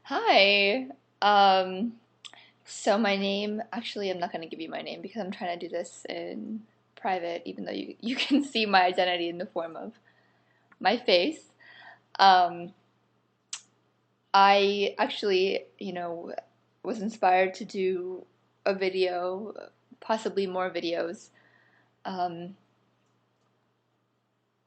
Hi. Um, so my name, actually, I'm not going to give you my name because I'm trying to do this in private, even though you can see my identity in the form of my face. Um, I actually, was inspired to do a video, possibly more videos, um,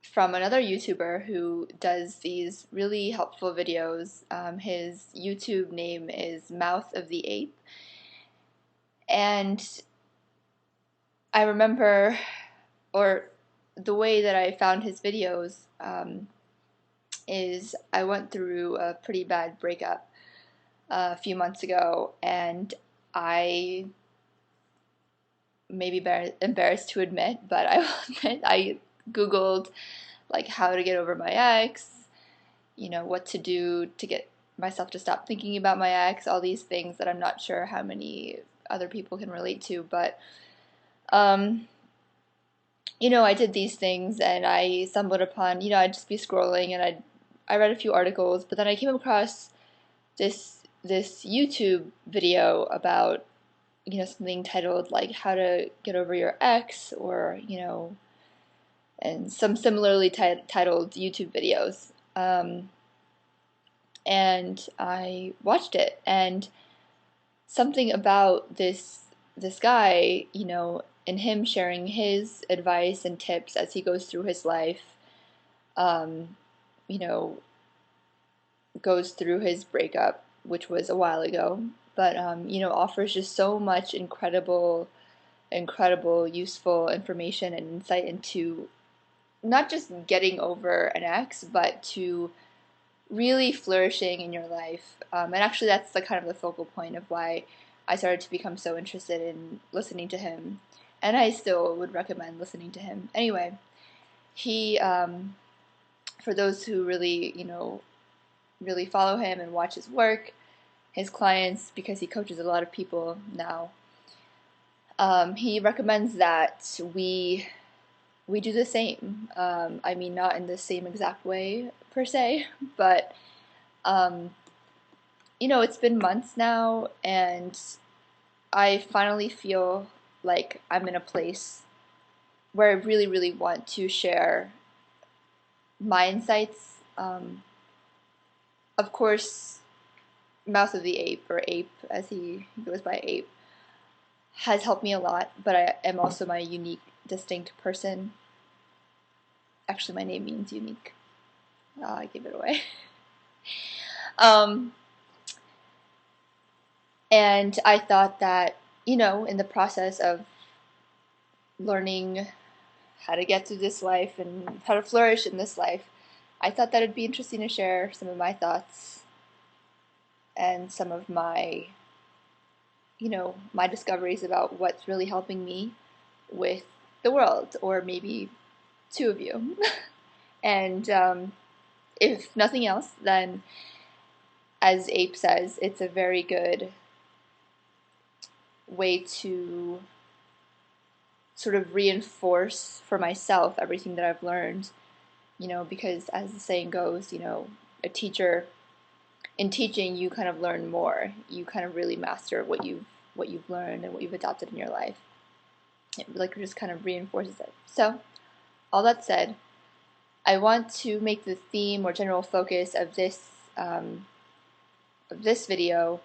from another YouTuber who does these really helpful videos. His YouTube name is Mouth of the Ape. And I remember, or the way that I found his videos is I went through a pretty bad breakup a few months ago, and I may be embarrassed to admit, but I will admit I Googled like how to get over my ex, what to do to get myself to stop thinking about my ex, all these things that I'm not sure how many other people can relate to, but um, I did these things and I stumbled upon, I'd just be scrolling and I read a few articles, but then I came across this YouTube video about, something titled like how to get over your ex or, and some similarly titled YouTube videos. And I watched it and something about this guy, and him sharing his advice and tips as he goes through his life, um, you know, goes through his breakup, which was a while ago, but offers just so much incredible, useful information and insight into not just getting over an ex, but to really flourishing in your life. And actually, that's the kind of the focal point of why I started to become so interested in listening to him. And I still would recommend listening to him. Anyway, he, for those who really, really follow him and watch his work, his clients, because he coaches a lot of people now, he recommends that we do the same. I mean, not in the same exact way per se, but um, it's been months now, and I finally feel like I'm in a place where I really, really want to share my insights. Of course, Mouth of the Ape, or Ape as he goes by, Ape, has helped me a lot, but I am also my unique, distinct person. Actually, my name means unique. I gave it away. um, and I thought that, in the process of learning how to get through this life and how to flourish in this life, I thought that it'd be interesting to share some of my thoughts and some of my, my discoveries about what's really helping me with the world, or maybe two of you. And if nothing else, then as Ape says, it's a very good way to sort of reinforce for myself everything that I've learned, because as the saying goes, a teacher in teaching, you kind of learn more. You kind of really master what you've learned and what you've adopted in your life. It like just kind of reinforces it. So, all that said, I want to make the theme or general focus of this video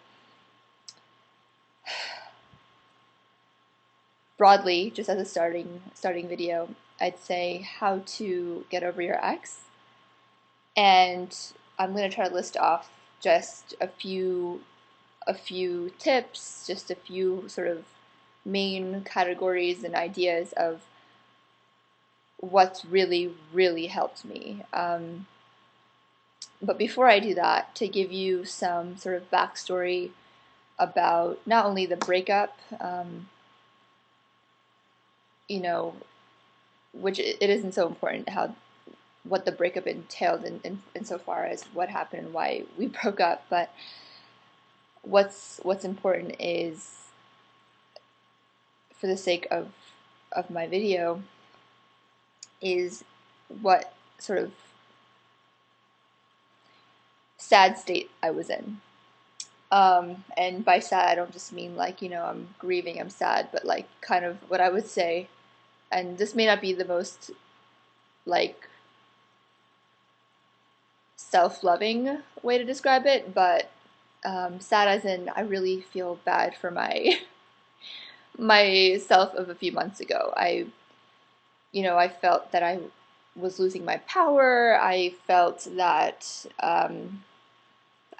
broadly, just as a starting video. I'd say how to get over your ex, and I'm going to try to list off just a few tips, just a few sort of main categories and ideas of what's really, really helped me. But before I do that, to give you some sort of backstory about not only the breakup, you know, which it isn't so important how what the breakup entailed in so far as what happened and why we broke up, but what's important is, for the sake of my video, is what sort of sad state I was in. And by sad, I don't just mean like, I'm grieving, I'm sad, but like kind of what I would say, and this may not be the most like self-loving way to describe it, but sad as in I really feel bad for myself of a few months ago. I felt that I was losing my power. I felt that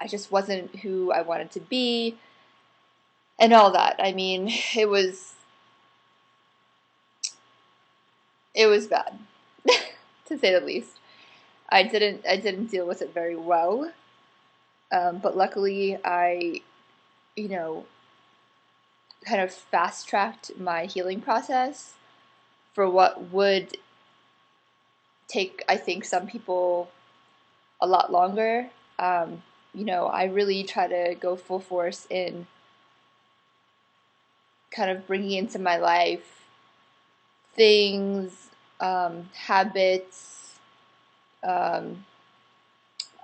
I just wasn't who I wanted to be, and all that. I mean, it was bad, to say the least. I didn't deal with it very well, but luckily I, you know, kind of fast tracked my healing process for what would take, I think, some people a lot longer. I really try to go full force in kind of bringing into my life things, habits, um,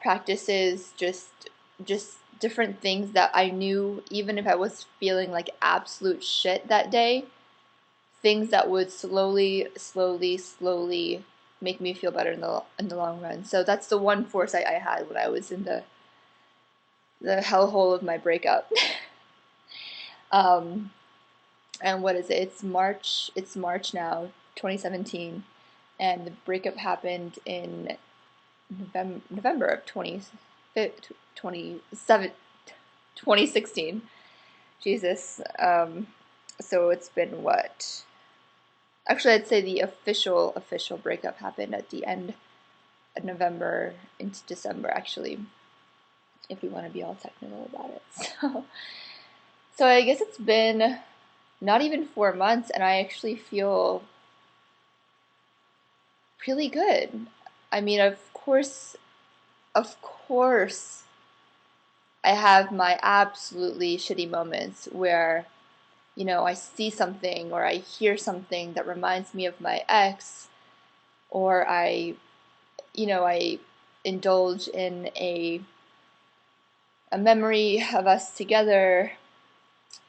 practices, just different things that I knew, even if I was feeling like absolute shit that day, things that would slowly, slowly, slowly make me feel better in the long run. So that's the one foresight I had when I was in the hellhole of my breakup. um, and what is it? It's March. It's March now, 2017, and the breakup happened in November of 2016. Jesus. So it's been what? Actually, I'd say the official breakup happened at the end of November into December, actually, if we want to be all technical about it. So I guess it's been not even 4 months, and I actually feel really good. I mean, of course, I have my absolutely shitty moments where, I see something or I hear something that reminds me of my ex, or I indulge in a memory of us together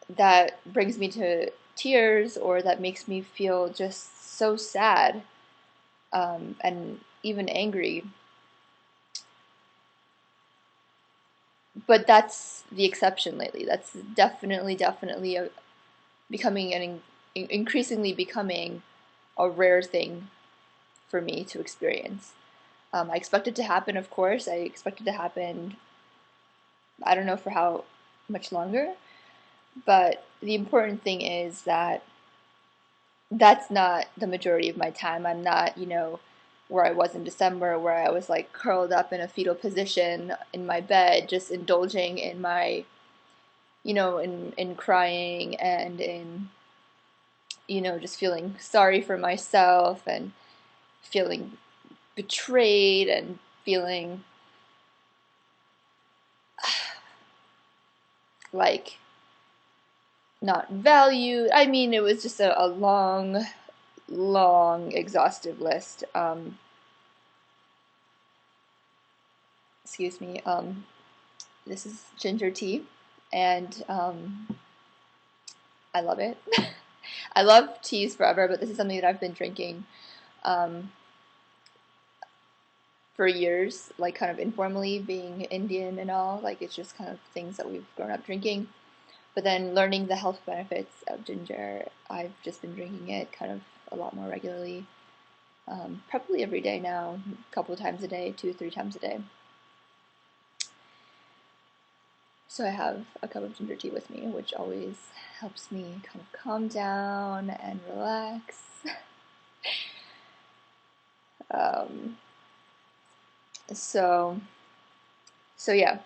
that brings me to tears or that makes me feel just so sad, and even angry. But that's the exception lately. That's definitely increasingly becoming a rare thing for me to experience. I expect it to happen, of course. I expect it to happen, I don't know for how much longer, but the important thing is that that's not the majority of my time. I'm not, where I was in December, where I was like curled up in a fetal position in my bed, just indulging in my, in crying and in, just feeling sorry for myself and feeling betrayed and feeling like not valued. I mean, it was just a long, long, exhaustive list. Excuse me. This is ginger tea, and I love it. I love teas forever, but this is something that I've been drinking um, for years, like kind of informally, being Indian and all. Like it's just kind of things that we've grown up drinking. But then learning the health benefits of ginger, I've just been drinking it kind of a lot more regularly. Probably every day now, a couple of times a day, 2 or 3 times a day. So I have a cup of ginger tea with me, which always helps me kind of calm down and relax. um, so, so yeah,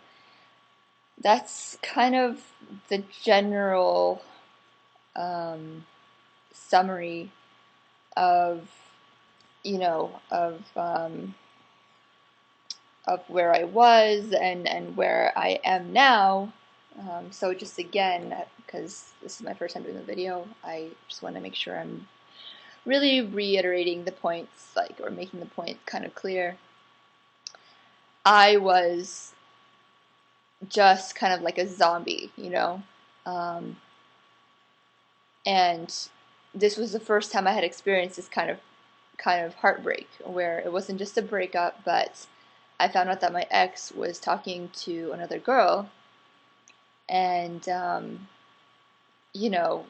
that's kind of the general summary of, of where I was and where I am now. So just again, because this is my first time doing the video, I just want to make sure I'm really reiterating the points, like, or making the point kind of clear. I was just kind of like a zombie, you know. Um, and this was the first time I had experienced this kind of heartbreak, where it wasn't just a breakup, but I found out that my ex was talking to another girl, and you know,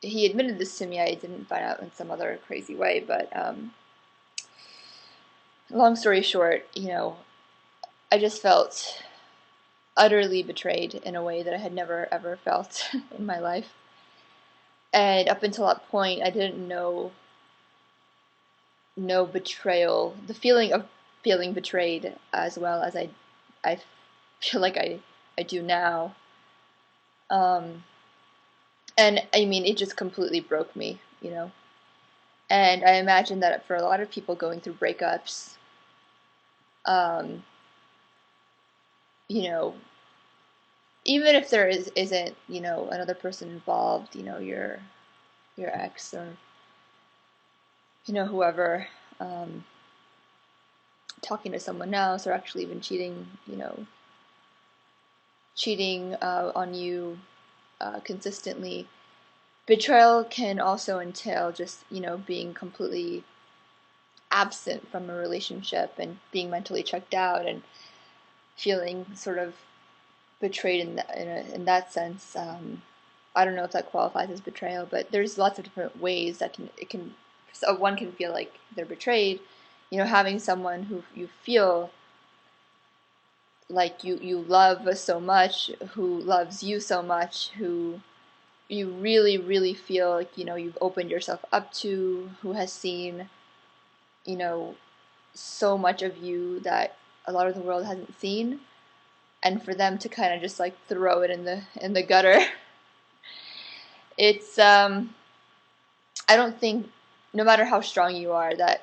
he admitted this to me. I didn't find out in some other crazy way, but long story short, I just felt utterly betrayed in a way that I had never ever felt in my life. And up until that point, I didn't know betrayal, the feeling of feeling betrayed, as well as I feel like I do now. Um, and I mean, it just completely broke me, you know. And I imagine that for a lot of people going through breakups, um, you know, even if there isn't, another person involved, your ex or whoever, um, talking to someone else or actually even cheating on you consistently. Betrayal can also entail just, being completely absent from a relationship and being mentally checked out and feeling sort of betrayed in that sense. I don't know if that qualifies as betrayal, but there's lots of different ways that so one can feel like they're betrayed. Having someone who you feel like you love so much, who loves you so much, who you really, really feel like, you've opened yourself up to, who has seen, you know, so much of you that a lot of the world hasn't seen, and for them to kind of just like throw it in the gutter. It's I don't think, no matter how strong you are, that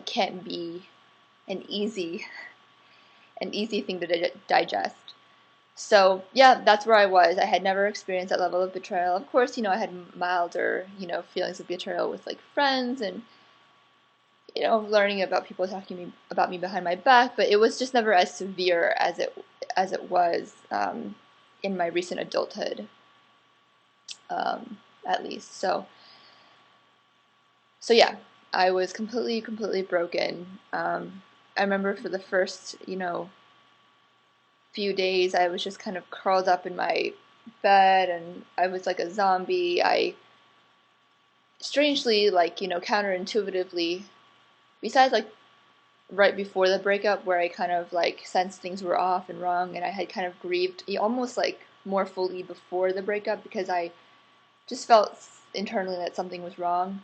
can't be an easy thing to digest. So yeah, that's where I was. I had never experienced that level of betrayal. Of course, I had milder, feelings of betrayal with like friends and learning about people talking about me behind my back, but it was just never as severe as it was in my recent adulthood, at least. So yeah, I was completely broken. I remember for the first few days, I was just kind of curled up in my bed, and I was like a zombie. I strangely, like, counterintuitively, besides like right before the breakup, where I kind of like sensed things were off and wrong, and I had kind of grieved almost like more fully before the breakup, because I just felt internally that something was wrong.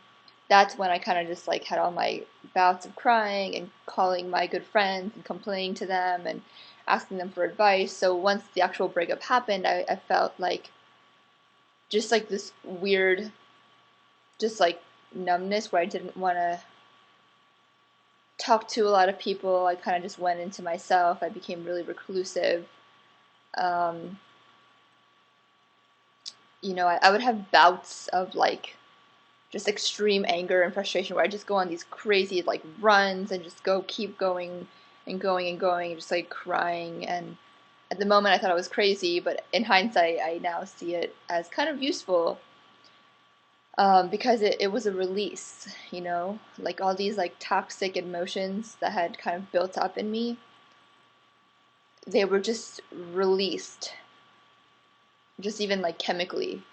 That's when I kind of just like had all my bouts of crying and calling my good friends and complaining to them and asking them for advice. So once the actual breakup happened, I felt like just like this weird, just like numbness, where I didn't want to talk to a lot of people. I kind of just went into myself. I became really reclusive. Um, I would have bouts of like just extreme anger and frustration, where I just go on these crazy like runs and just keep going and going and going and just like crying. And at the moment I thought I was crazy, but in hindsight I now see it as kind of useful, because it was a release, like all these like toxic emotions that had kind of built up in me, they were just released, just even like chemically,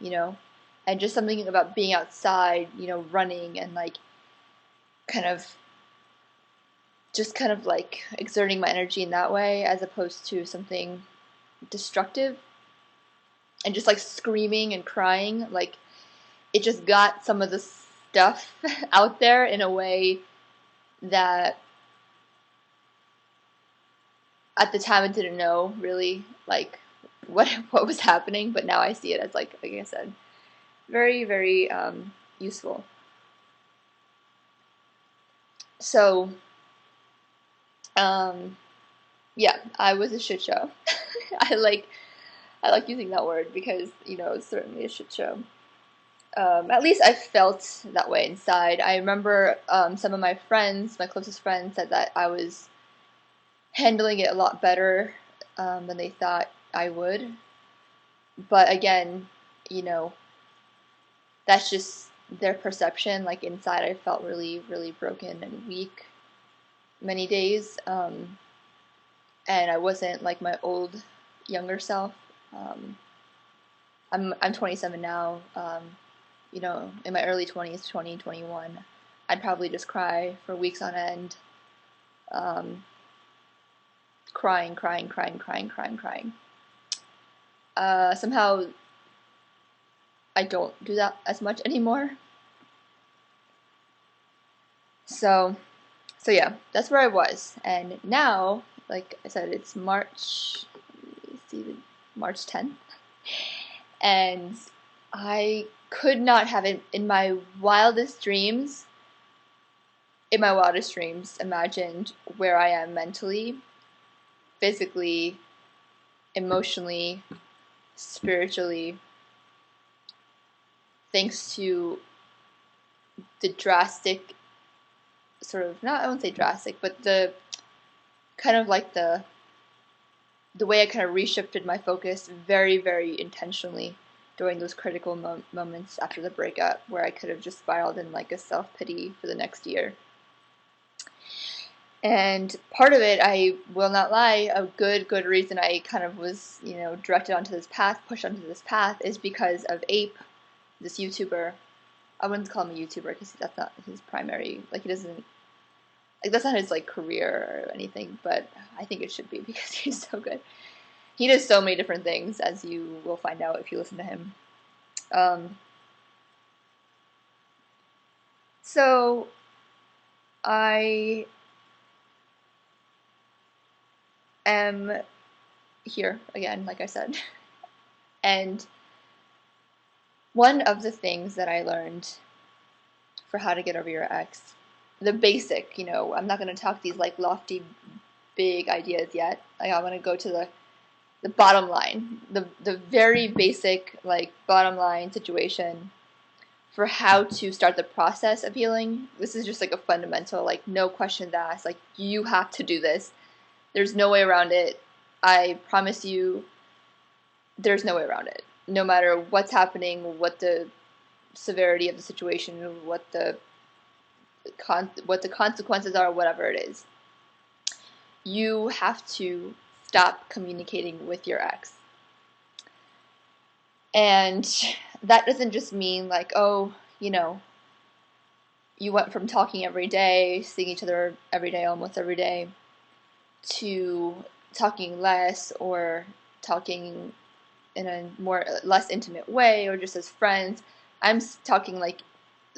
and just something about being outside, running and like kind of like exerting my energy in that way, as opposed to something destructive and just like screaming and crying. Like, it just got some of the stuff out there in a way that at the time I didn't know really like what was happening, but now I see it as like I said, very, very useful. So yeah, I was a shit show. I like using that word because it's certainly a shit show. At least I felt that way inside. I remember some of my friends, my closest friends, said that I was handling it a lot better than they thought I would. But again, you know, that's just their perception. Like inside, I felt really, really broken and weak many days. And I wasn't like my old, younger self. Um, I'm 27 now. You know, in my early 20s, 20, 21, I'd probably just cry for weeks on end. Crying, crying, crying, crying, crying, crying. Somehow I don't do that as much anymore. So yeah, that's where I was. And now, like I said, it's March, let me see, March 10th. And I could not have it in my wildest dreams, imagined where I am mentally, physically, emotionally, spiritually, thanks to the drastic sort of, not, I won't say drastic, but the kind of like the way I kind of reshifted my focus very, very intentionally during those critical moments after the breakup, where I could have just spiraled in like a self-pity for the next year. And part of it, I will not lie, a good reason I kind of was, you know, directed onto this path, pushed onto this path, is because of Ape, this YouTuber. I wouldn't call him a YouTuber because that's not his primary, like he doesn't, like that's not his like career or anything, but I think it should be because he's so good. He does so many different things, as you will find out if you listen to him. So I am here again, like I said. And one of the things that I learned for how to get over your ex, the basic, you know, I'm not going to talk these like lofty, big ideas yet. Like I want to go to the bottom line, the very basic like bottom line situation for how to start the process of healing. This is just like a fundamental, like no questions asked, like you have to do this. There's no way around it. I promise you, there's no way around it. No matter what's happening, what the severity of the situation, what the consequences are, whatever it is, you have to stop communicating with your ex. And that doesn't just mean like, oh, you know, you went from talking every day, seeing each other every day, almost every day, to talking less or talking in a less intimate way or just as friends. I'm talking like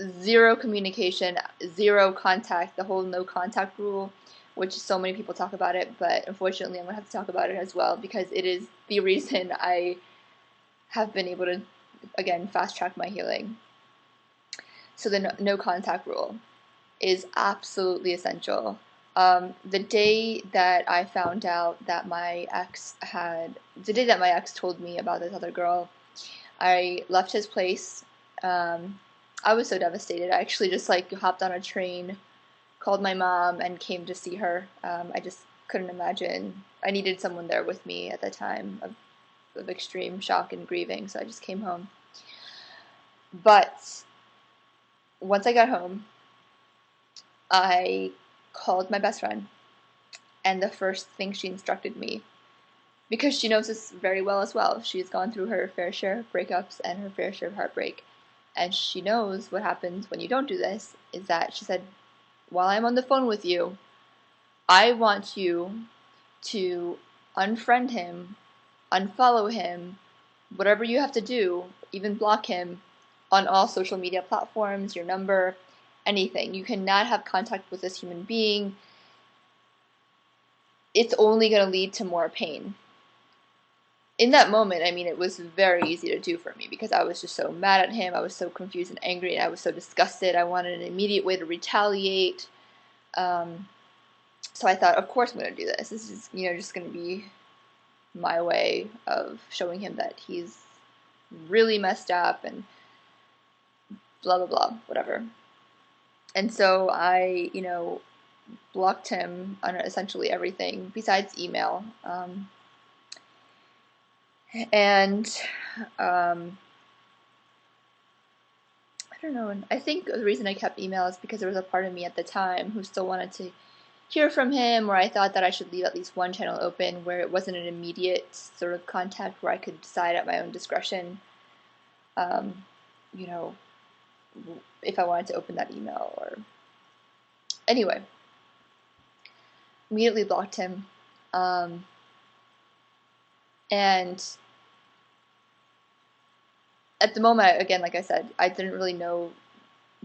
zero communication, zero contact, the whole no contact rule, which so many people talk about it, but unfortunately I'm going to have to talk about it as well because it is the reason I have been able to, again, fast track my healing. So the no contact rule is absolutely essential. The day that I found out that the day that my ex told me about this other girl, I left his place. I was so devastated. I actually just like hopped on a train, called my mom, and came to see her. I just couldn't imagine. I needed someone there with me at the time of extreme shock and grieving, so I just came home. But once I got home, I called my best friend, and the first thing she instructed me, because she knows this very well as well, she's gone through her fair share of breakups and her fair share of heartbreak, and she knows what happens when you don't do this, is that she said, while I'm on the phone with you, I want you to unfriend him, unfollow him, whatever you have to do, even block him on all social media platforms, your number, anything. You cannot have contact with this human being. It's only going to lead to more pain. In that moment, I mean, it was very easy to do for me because I was just so mad at him. I was so confused and angry, and I was so disgusted. I wanted an immediate way to retaliate. So I thought, of course I'm going to do this. This is, you know, just going to be my way of showing him that he's really messed up and blah, blah, blah, whatever. And so I, you know, blocked him on essentially everything besides email. And I don't know. I think the reason I kept email is because there was a part of me at the time who still wanted to hear from him, or I thought that I should leave at least one channel open where it wasn't an immediate sort of contact where I could decide at my own discretion, um, you know, if I wanted to open that email. Or anyway, immediately blocked him. And at the moment, again, like I said, I didn't really know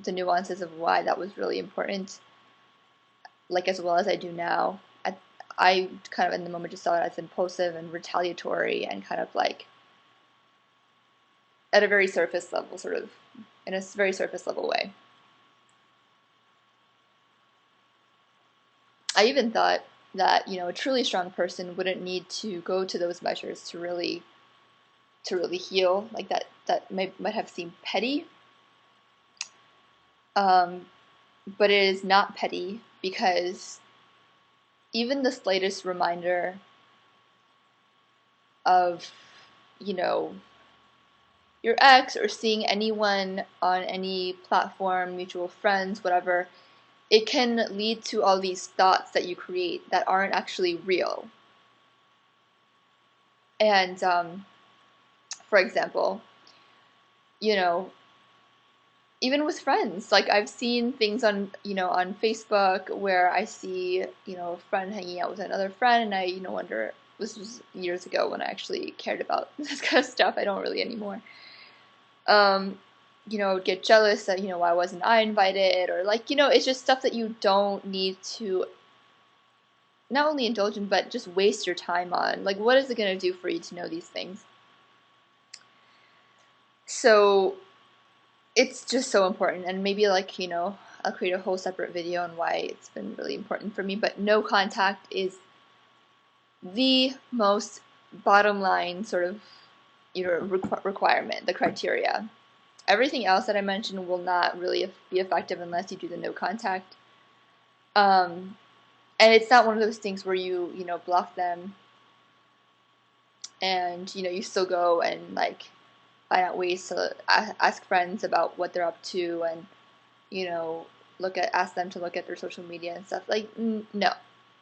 the nuances of why that was really important, like as well as I do now. I kind of in the moment just saw it as impulsive and retaliatory and kind of like at a very surface level, sort of in a very surface level way. I even thought that, a truly strong person wouldn't need to go to those measures to really heal. Like that might have seemed petty, but it is not petty, because even the slightest reminder of, your ex, or seeing anyone on any platform, mutual friends, whatever, it can lead to all these thoughts that you create that aren't actually real. And for example, even with friends, like I've seen things on on Facebook where I see a friend hanging out with another friend, and I wonder, this was years ago when I actually cared about this kind of stuff. I don't really anymore. Get jealous that why wasn't I invited, or like it's just stuff that you don't need to not only indulge in but just waste your time on. Like, what is it going to do for you to know these things? So it's just so important, and maybe like I'll create a whole separate video on why it's been really important for me. But no contact is the most bottom line sort of requirement, the criteria. Everything else that I mentioned will not really be effective unless you do the no contact. And it's not one of those things where you block them and you still go and like find out ways to ask friends about what they're up to, and ask them to look at their social media and stuff. Like, no,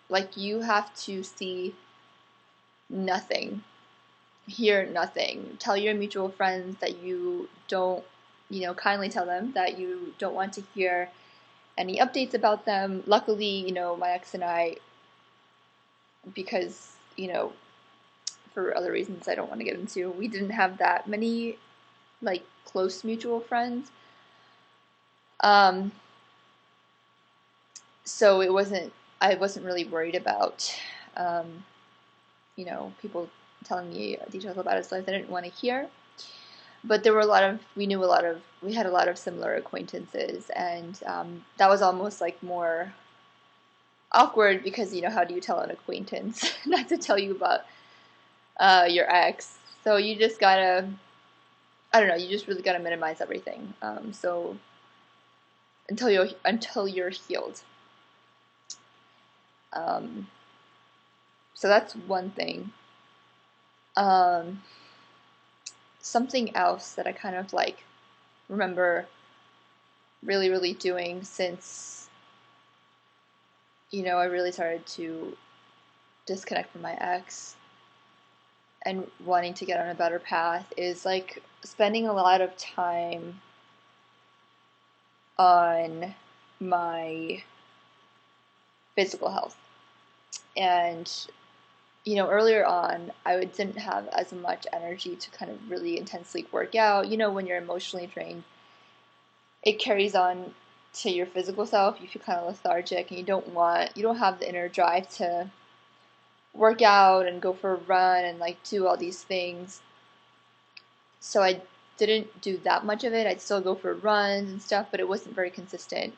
like you have to see nothing, hear nothing. Tell your mutual friends that you don't, kindly tell them that you don't want to hear any updates about them. Luckily, my ex and I, because for other reasons I don't want to get into, we didn't have that many like close mutual friends. So I wasn't really worried about, people telling me details about his life I didn't want to hear. But there were we had a lot of similar acquaintances, and that was almost like more awkward, because how do you tell an acquaintance not to tell you about your ex? So you just gotta, I don't know, you just really gotta minimize everything. So until you're healed. So that's one thing. Something else that I kind of like remember really, really doing since I really started to disconnect from my ex and wanting to get on a better path is like spending a lot of time on my physical health. And earlier on, I didn't have as much energy to kind of really intensely work out. When you're emotionally drained, it carries on to your physical self. You feel kind of lethargic, and you don't have the inner drive to work out and go for a run and like do all these things. So I didn't do that much of it. I'd still go for runs and stuff, but it wasn't very consistent.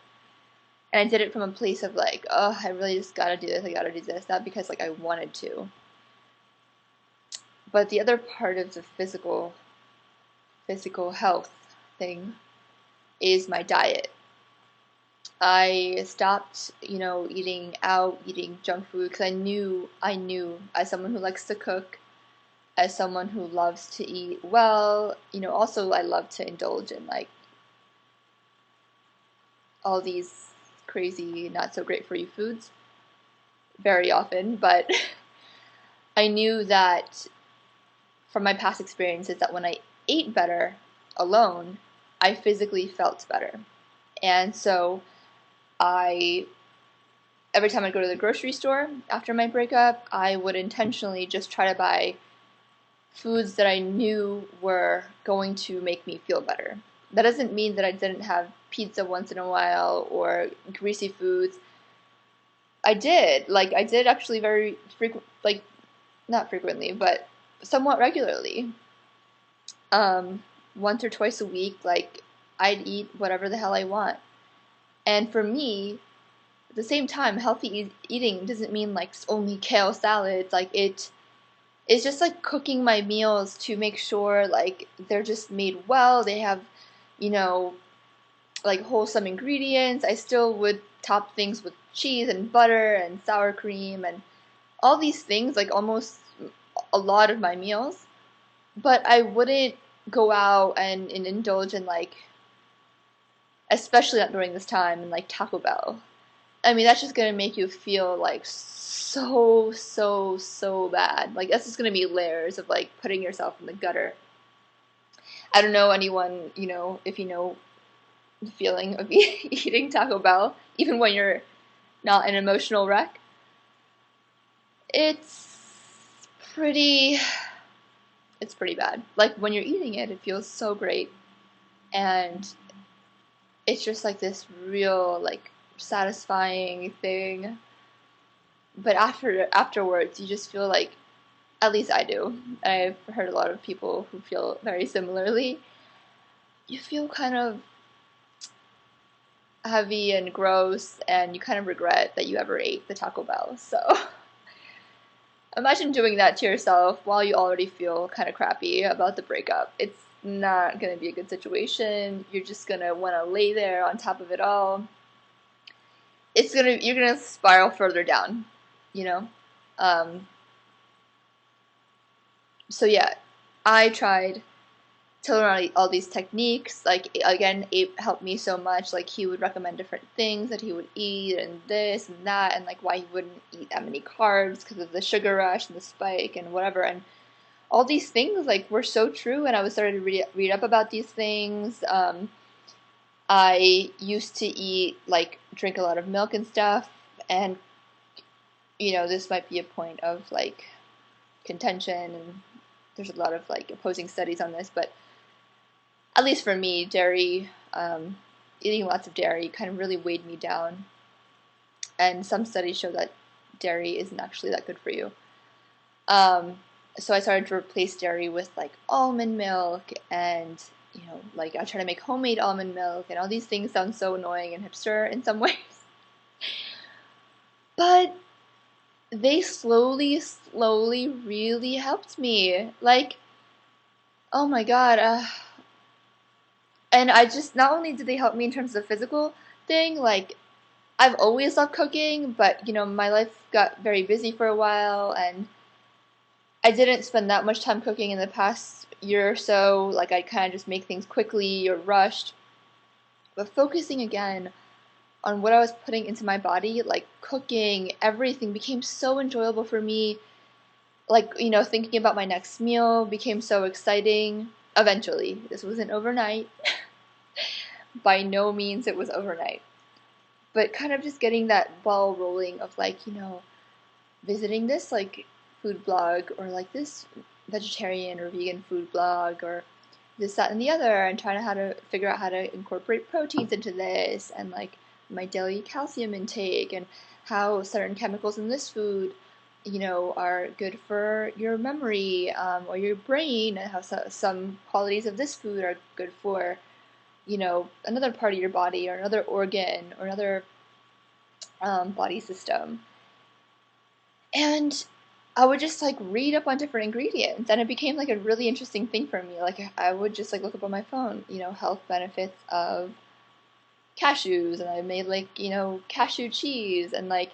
And I did it from a place of like, oh, I really just gotta do this, I gotta do this, not because like I wanted to. But the other part of the physical health thing is my diet. I stopped, eating out, eating junk food, because I knew as someone who likes to cook, as someone who loves to eat well, also I love to indulge in like all these crazy, not so great for you foods very often, but I knew that from my past experiences that when I ate better alone, I physically felt better. And so I every time I'd go to the grocery store after my breakup, I would intentionally just try to buy foods that I knew were going to make me feel better. That doesn't mean that I didn't have pizza once in a while or greasy foods. I did actually very frequent, like not frequently, but somewhat regularly. Once or twice a week, like I'd eat whatever the hell I want. And for me, at the same time, healthy eating doesn't mean like only kale salads. Like it's just like cooking my meals to make sure like they're just made well. They have, you know, like wholesome ingredients. I still would top things with cheese and butter and sour cream and all these things, like almost a lot of my meals. But I wouldn't go out and indulge in like, especially not during this time, in like Taco Bell. I mean, that's just gonna make you feel like so, so, so bad. Like, that's just gonna be layers of like putting yourself in the gutter. I don't know anyone, if you know the feeling of eating Taco Bell, even when you're not an emotional wreck. It's pretty, it's pretty bad. Like, when you're eating it, it feels so great. And it's just like this real, like, satisfying thing. But afterwards, you just feel like, at least I do. I've heard a lot of people who feel very similarly. You feel kind of heavy and gross, and you kind of regret that you ever ate the Taco Bell. So imagine doing that to yourself while you already feel kind of crappy about the breakup. It's not going to be a good situation. You're just going to want to lay there on top of it all. You're going to spiral further down, you know? Um, so yeah, I tried to learn all these techniques. Like, again, Abe helped me so much. Like, he would recommend different things that he would eat and this and that, and like why he wouldn't eat that many carbs because of the sugar rush and the spike and whatever. And all these things like were so true. And I was starting to read up about these things. I used to drink a lot of milk and stuff, and this might be a point of like contention, and there's a lot of like opposing studies on this, but at least for me, dairy, eating lots of dairy kind of really weighed me down. And some studies show that dairy isn't actually that good for you. So I started to replace dairy with like almond milk, and like I try to make homemade almond milk, and all these things sound so annoying and hipster in some ways. But they slowly really helped me. Like, oh my god, and I just, not only did they help me in terms of the physical thing, like I've always loved cooking, but my life got very busy for a while, and I didn't spend that much time cooking in the past year or so. Like, I'd kind of just make things quickly or rushed. But focusing again on what I was putting into my body, like cooking, everything became so enjoyable for me. Like, thinking about my next meal became so exciting. Eventually, this wasn't overnight. By no means it was overnight. But kind of just getting that ball rolling of like, visiting this like food blog, or like this vegetarian or vegan food blog, or this, that, and the other, and trying to figure out how to incorporate proteins into this, and like my daily calcium intake, and how certain chemicals in this food, are good for your memory, or your brain, and how some qualities of this food are good for, another part of your body, or another organ, or another body system. And I would just like read up on different ingredients, and it became like a really interesting thing for me. Like, I would just like look up on my phone, health benefits of cashews, and I made like, cashew cheese, and like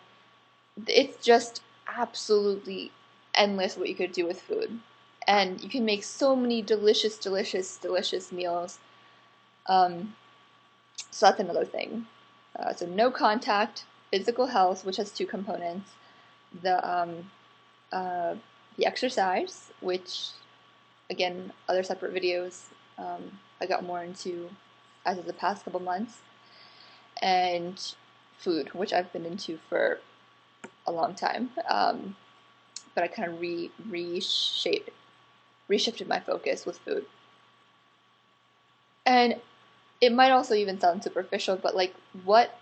it's just absolutely endless what you could do with food. and you can make so many delicious, delicious, delicious meals. Um, so that's another thing. So no contact, physical health, which has two components: the uh, the exercise, which again, other separate videos I got more into as of the past couple months, and food, which I've been into for a long time, but I kind of reshifted my focus with food. And it might also even sound superficial, but like what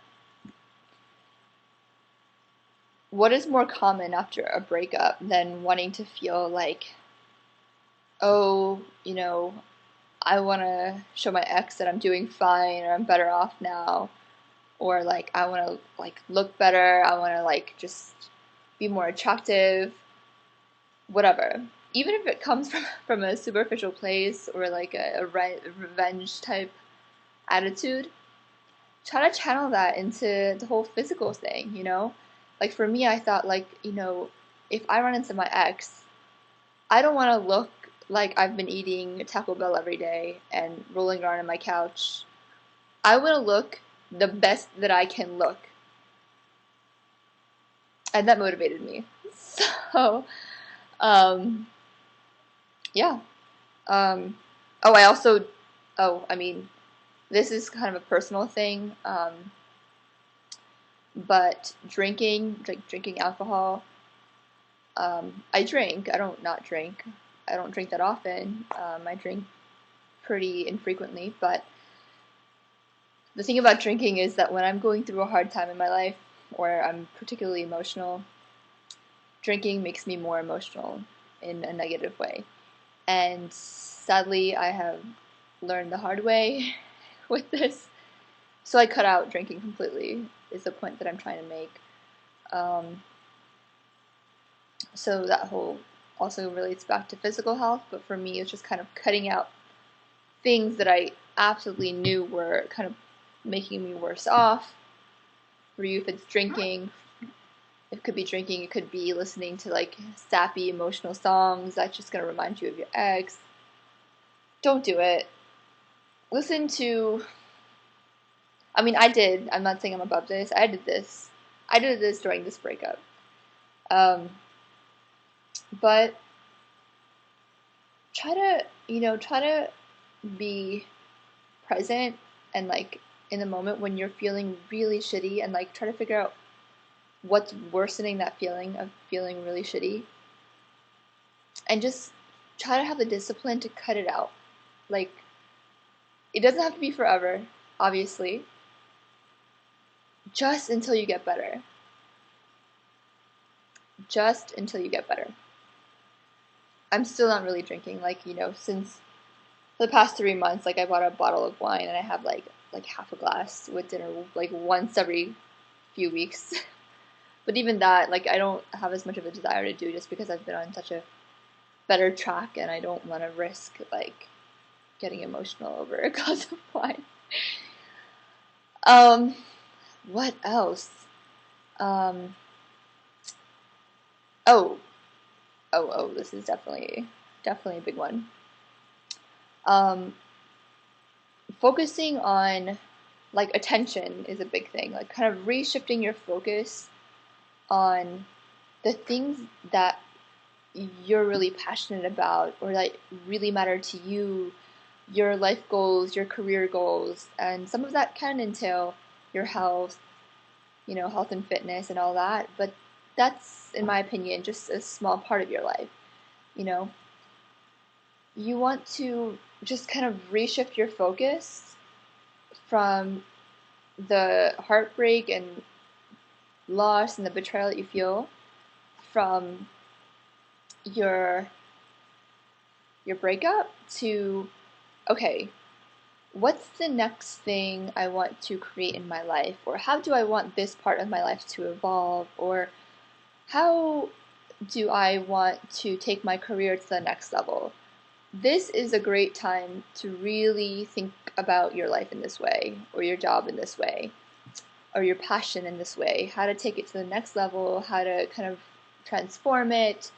is more common after a breakup than wanting to feel like, oh, I want to show my ex that I'm doing fine or I'm better off now, or like I want to like look better, I want to like just be more attractive, whatever. Even if it comes from a superficial place or like a revenge type attitude, try to channel that into the whole physical thing, Like for me, I thought like, if I run into my ex, I don't want to look like I've been eating Taco Bell every day and rolling around on my couch. I want to look the best that I can look. And that motivated me. So, um, yeah. Um, oh, I mean, this is kind of a personal thing, but drinking alcohol, I drink. I don't not drink. I don't drink that often. I drink pretty infrequently, but the thing about drinking is that when I'm going through a hard time in my life or I'm particularly emotional, drinking makes me more emotional in a negative way. And sadly, I have learned the hard way with this. So I cut out drinking completely, is the point that I'm trying to make. So that whole also relates back to physical health, but for me, it's just kind of cutting out things that I absolutely knew were kind of making me worse off. For you, if it's drinking, it could be drinking, it could be listening to like sappy emotional songs that's just going to remind you of your ex. Don't do it. Listen to, I mean, I'm not saying I'm above this, I did this during this breakup. But try to be present and like in the moment when you're feeling really shitty, and like try to figure out what's worsening that feeling of feeling really shitty, and just try to have the discipline to cut it out. Like, it doesn't have to be forever, obviously, just until you get better. Just until you get better. I'm still not really drinking, like, since the past 3 months. Like, I bought a bottle of wine and I have like half a glass with dinner like once every few weeks. But even that, like, I don't have as much of a desire to do, just because I've been on such a better track and I don't want to risk like getting emotional over a glass of wine. What else? Um, oh, this is definitely a big one. Focusing on like attention is a big thing. Like, kind of reshifting your focus on the things that you're really passionate about or that really matter to you, your life goals, your career goals, and some of that can entail your health, health and fitness and all that, but that's, in my opinion, just a small part of your life. You know, you want to just kind of reshift your focus from the heartbreak and loss and the betrayal that you feel from your breakup to, okay, what's the next thing I want to create in my life, or how do I want this part of my life to evolve, or how do I want to take my career to the next level? This is a great time to really think about your life in this way, or your job in this way, or your passion in this way, how to take it to the next level, how to kind of transform it,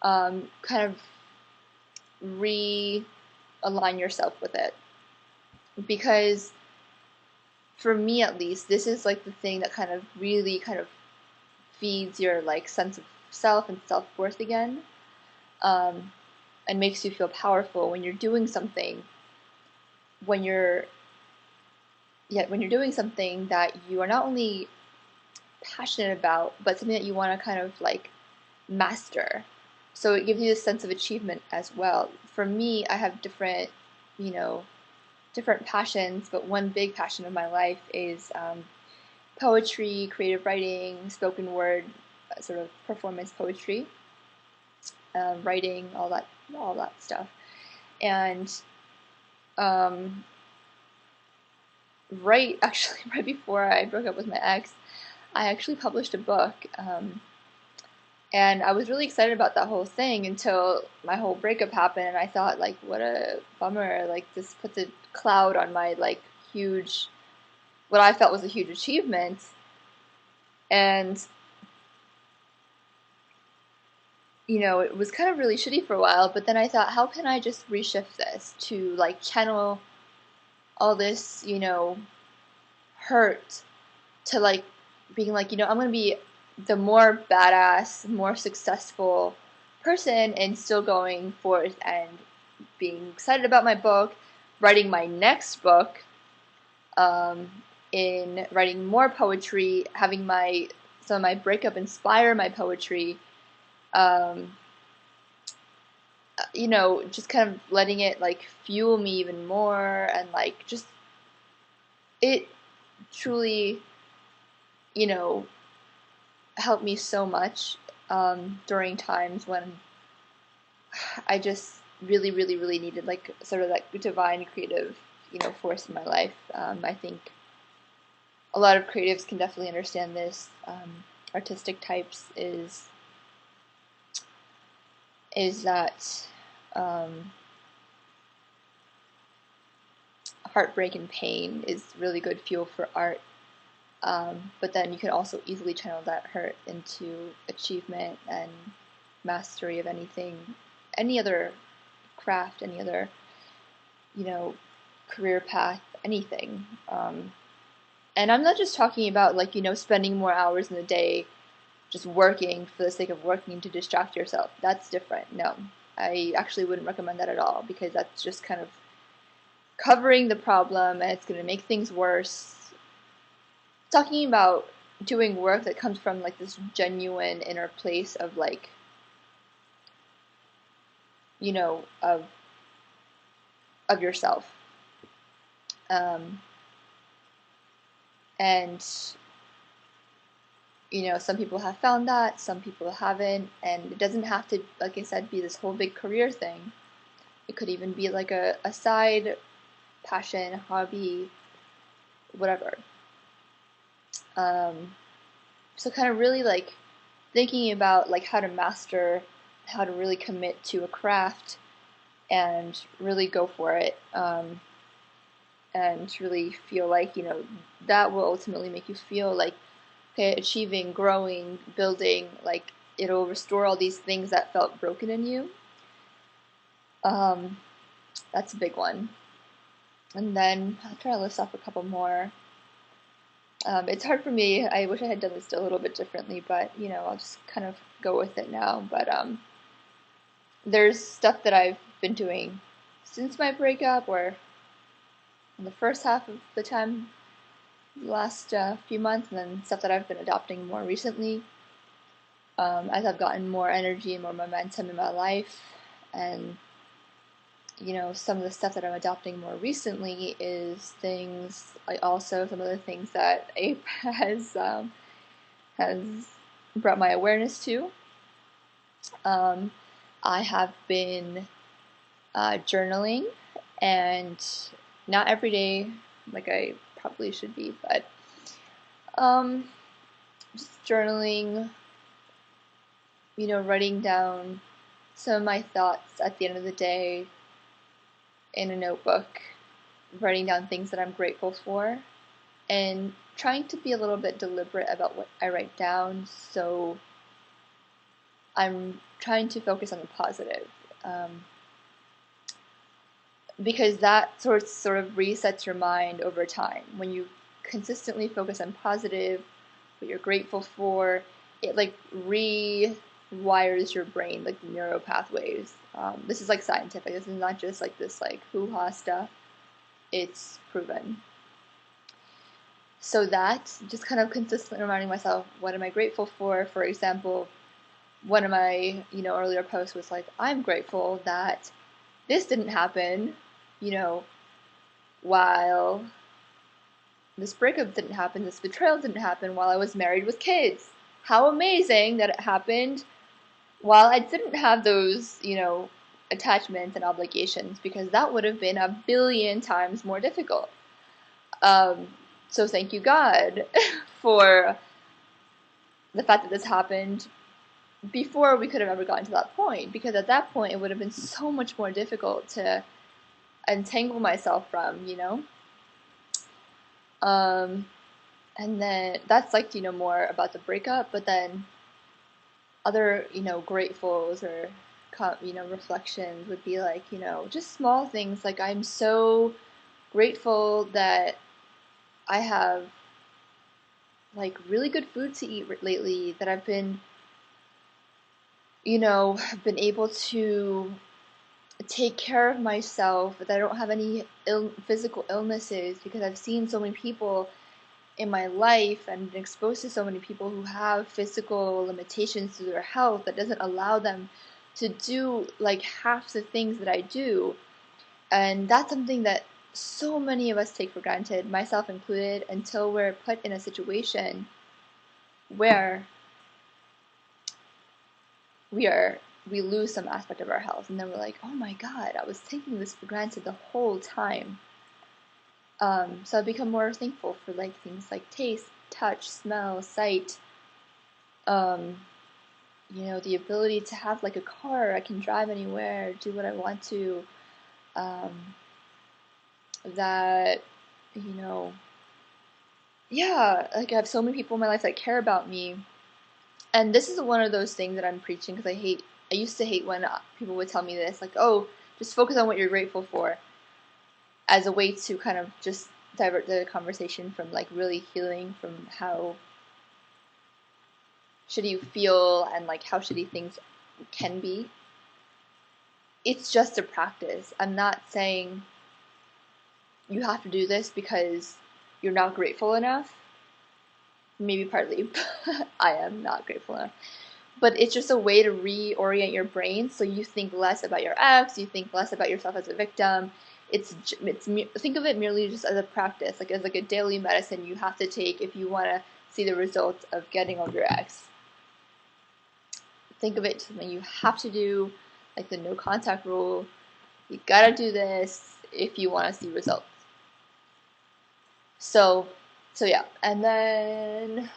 kind of realign yourself with it. Because for me at least, this is like the thing that kind of really kind of feeds your like sense of self and self-worth again, um, and makes you feel powerful when you're doing something, when you're when you're doing something that you are not only passionate about, but something that you want to kind of like master. So it gives you a sense of achievement as well. For me, I have different, you know, different passions, but one big passion of my life is poetry, creative writing, spoken word, sort of performance poetry, writing, all that stuff. And um, actually, right before I broke up with my ex, I actually published a book. And I was really excited about that whole thing until my whole breakup happened, and I thought, like, what a bummer. Like, this puts a cloud on my, like, huge, what I felt was a huge achievement. And, you know, it was kind of really shitty for a while, but then I thought, how can I just reshift this to, like, channel all this, you know, hurt to, like, being like, you know, I'm going to be the more badass, more successful person and still going forth and being excited about my book, writing my next book, in writing more poetry, having some of my breakup inspire my poetry, um, you know, just kind of letting it like fuel me even more, and like just it truly, you know, helped me so much during times when I just really, really, really needed like sort of that divine creative, you know, force in my life. I think a lot of creatives can definitely understand this. Artistic types is that heartbreak and pain is really good fuel for art. But then you can also easily channel that hurt into achievement and mastery of anything, any other craft, any other, you know, career path, anything. And I'm not just talking about like, you know, spending more hours in the day just working for the sake of working to distract yourself. That's different. No, I actually wouldn't recommend that at all, because that's just kind of covering the problem and it's going to make things worse. Talking about doing work that comes from like this genuine inner place of like, you know, of yourself. And you know, some people have found that, some people haven't, and it doesn't have to, like I said, be this whole big career thing. It could even be like a side passion, hobby, whatever. So kind of really like thinking about like how to master, how to really commit to a craft and really go for it, and really feel like, you know, that will ultimately make you feel like, okay, achieving, growing, building, like it'll restore all these things that felt broken in you. That's a big one. And then I'll try to list off a couple more. It's hard for me. I wish I had done this a little bit differently, but you know, I'll just kind of go with it now. But there's stuff that I've been doing since my breakup, or in the first half of the time, the last few months, and then stuff that I've been adopting more recently, as I've gotten more energy and more momentum in my life. And you know, some of the stuff that I'm adopting more recently is things like also some of the things that Ape has brought my awareness to. I have been journaling, and not every day like I probably should be, but just journaling, you know, writing down some of my thoughts at the end of the day in a notebook, writing down things that I'm grateful for, and trying to be a little bit deliberate about what I write down. So I'm trying to focus on the positive. because that sort of resets your mind over time. When you consistently focus on positive, what you're grateful for, it like rewires your brain, like neural pathways. This is like scientific. This is not just like this like hoo-ha stuff. It's proven. So that just kind of consistently reminding myself, what am I grateful for? For example, one of my earlier posts was like, I'm grateful that this didn't happen, while this breakup didn't happen, this betrayal didn't happen while I was married with kids. How amazing that it happened while I didn't have those, attachments and obligations, because that would have been a billion times more difficult. So thank you, God, for the fact that this happened before we could have ever gotten to that point, because at that point it would have been so much more difficult to untangle myself from, and then that's like, more about the breakup, but then other, gratefuls or, reflections would be like, just small things. Like, I'm so grateful that I have like really good food to eat lately, that I've been, been able to take care of myself, that I don't have any physical illnesses, because I've seen so many people in my life and been exposed to so many people who have physical limitations to their health that doesn't allow them to do like half the things that I do. And that's something that so many of us take for granted, myself included, until we're put in a situation where we lose some aspect of our health, and then we're like, oh my God, I was taking this for granted the whole time. So I've become more thankful for like things like taste, touch, smell, sight, the ability to have like a car, I can drive anywhere, do what I want to, that, yeah, like I have so many people in my life that care about me. And this is one of those things that I'm preaching, because I used to hate when people would tell me this, like, oh, just focus on what you're grateful for, as a way to kind of just divert the conversation from like really healing from how shitty you feel and like how shitty things can be. It's just a practice. I'm not saying you have to do this because you're not grateful enough. Maybe partly I am not grateful enough. But it's just a way to reorient your brain, so you think less about your ex, you think less about yourself as a victim. It's think of it merely just as a practice, like as like a daily medicine you have to take if you want to see the results of getting over your ex. Think of it as something you have to do, like the no contact rule. You gotta do this if you want to see results. So yeah, and then,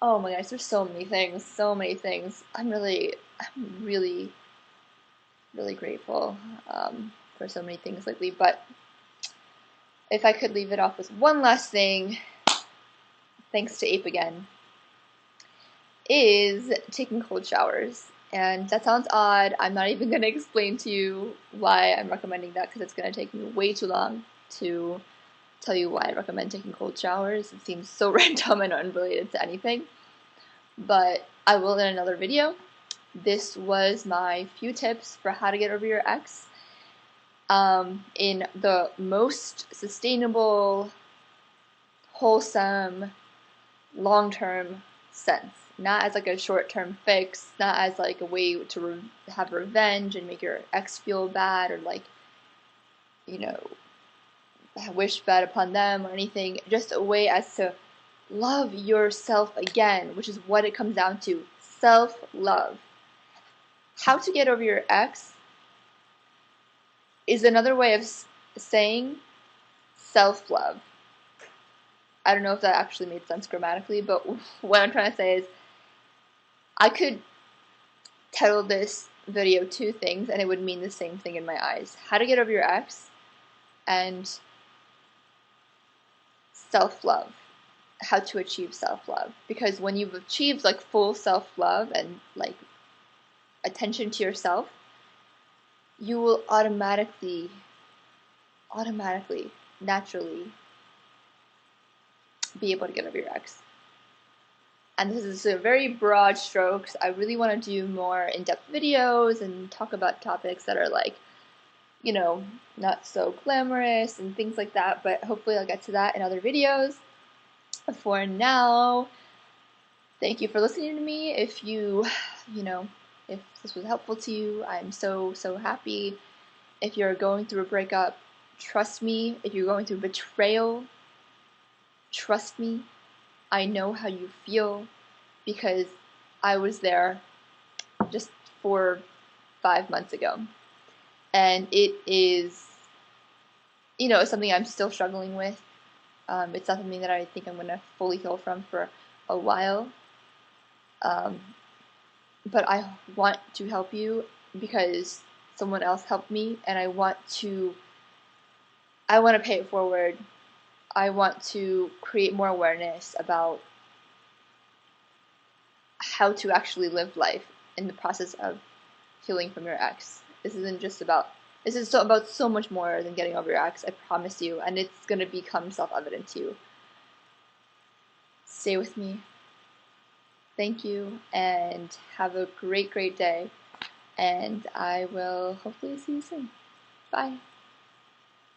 oh my gosh, there's so many things. I'm really, really grateful for so many things lately. But if I could leave it off with one last thing, thanks to Ape again, is taking cold showers. And that sounds odd. I'm not even going to explain to you why I'm recommending that, because it's going to take me way too long to tell you why I recommend taking cold showers. It seems so random and unrelated to anything. But I will in another video. This was my few tips for how to get over your ex in the most sustainable, wholesome, long-term sense. Not as like a short-term fix, not as like a way to have revenge and make your ex feel bad, or like, wish bad upon them or anything. Just a way as to love yourself again, which is what it comes down to. Self-love. How to get over your ex is another way of saying self-love. I don't know if that actually made sense grammatically, but what I'm trying to say is, I could title this video two things and it would mean the same thing in my eyes. How to get over your ex and self-love. How to achieve self-love. Because when you've achieved like full self-love and like attention to yourself, you will automatically, naturally be able to get over your ex. And this is a very broad strokes. I really want to do more in-depth videos and talk about topics that are like, you know, not so glamorous and things like that, but hopefully I'll get to that in other videos. For now, thank you for listening to me. If you know, if this was helpful to you, I'm so happy. If you're going through a breakup, trust me. If you're going through betrayal, trust me. I know how you feel because I was there just 5 months ago. And it is, you know, something I'm still struggling with. It's not something that I think I'm going to fully heal from for a while. But I want to help you because someone else helped me, and I want to pay it forward. I want to create more awareness about how to actually live life in the process of healing from your ex. This is about so much more than getting over your ex, I promise you, and it's going to become self-evident to you. Stay with me. Thank you, and have a great day, and I will hopefully see you soon. Bye.